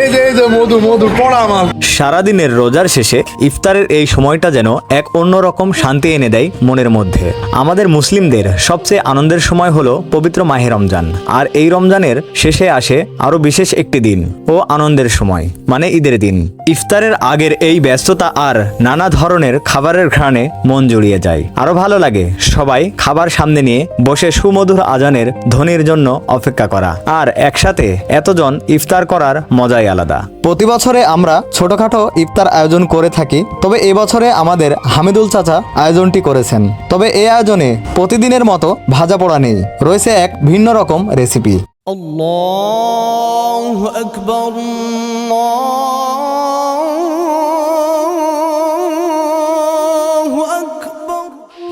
এই যে মধু মধু পড়া আমার। সারাদিনের রোজার শেষে ইফতারের এই সময়টা যেন এক অন্যরকম শান্তি এনে দেয় মনের মধ্যে। আমাদের মুসলিমদের সবচেয়ে আনন্দের সময় হলো পবিত্র মাহে রমজান, আর এই রমজানের শেষে আসে আরো বিশেষ একটি দিন ও আনন্দের সময়, মানে ঈদের দিন। ইফতারের আগের এই ব্যস্ততা আর নানা ধরনের খাবারের ঘ্রাণে মন জুড়িয়ে যায়। আরো ভালো লাগে সবাই খাবার সামনে নিয়ে বসে সুমধুর আজানের ধ্বনির জন্য অপেক্ষা করা, আর একসাথে এতজন ইফতার করার মজাই আলাদা। প্রতি বছরে আমরা ছোটখাটো ইফতার আয়োজন করে থাকি, তবে এবছরে আমাদের হামিদুল চাচা আয়োজনটি করেছেন। তবে এই আয়োজনে প্রতিদিনের মতো ভাজা পোড়া নেই, রয়েছে এক ভিন্ন রকম রেসিপি। আল্লাহু আকবার, আল্লাহু আকবার।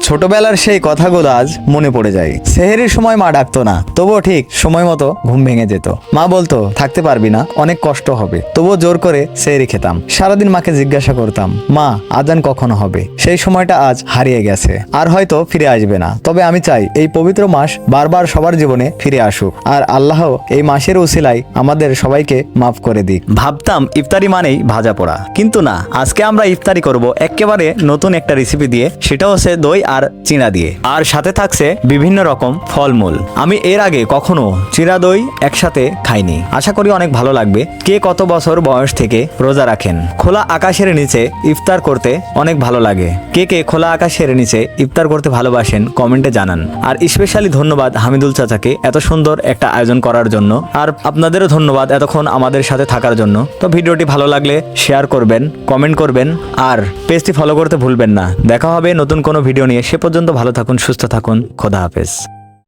ছোটবেলার সেই কথাগুলো আজ মনে পড়ে যায়। সেহেরির সময় মা ডাকতো না, তবুও ঠিক সময় মতো ঘুম ভেঙে যেত। মা বলতো থাকতে পারবি না, অনেক কষ্ট হবে, তবুও জোর করে সেহেরি খেতাম। সারাদিন মাকে জিজ্ঞাসা করতাম, মা আজান কখন হবে? সেই সময়টা আজ হারিয়ে গেছে, আর হয়তো ফিরে আসবে না। তবে আমি চাই এই পবিত্র মাস বারবার সবার জীবনে ফিরে আসুক, আর আল্লাহ এই মাসের উসিলায় আমাদের সবাইকে মাফ করে দিক। ভাবতাম ইফতারি মানেই ভাজা পোড়া, কিন্তু না, আজকে আমরা ইফতারি করব একেবারে নতুন একটা রেসিপি দিয়ে, সেটা হচ্ছে দই আর চিড়া দিয়ে, আর সাথে থাকছে বিভিন্ন রকম ফলমূল। আমি এর আগে কখনো চিড়া দই একসাথে খাইনি, আশা করি অনেক ভালো লাগবে। কে কত বছর বয়স থেকে রোজা রাখেন? খোলা আকাশের নিচে ইফতার করতে অনেক ভালো লাগে। কে কে খোলা আকাশের নিচে ইফতার করতে ভালোবাসেন কমেন্টে জানান। আর স্পেশালি ধন্যবাদ হামিদুল চাচাকে এত সুন্দর একটা আয়োজন করার জন্য, আর আপনাদেরও ধন্যবাদ এতক্ষণ আমাদের সাথে থাকার জন্য। তো ভিডিওটি ভালো লাগলে শেয়ার করবেন, কমেন্ট করবেন, আর পেজটি ফলো করতে ভুলবেন না। দেখা হবে নতুন কোনো ভিডিও নিয়ে। সে পর্যন্ত ভালো থাকুন, সুস্থ থাকুন, খোদা হাফেজ।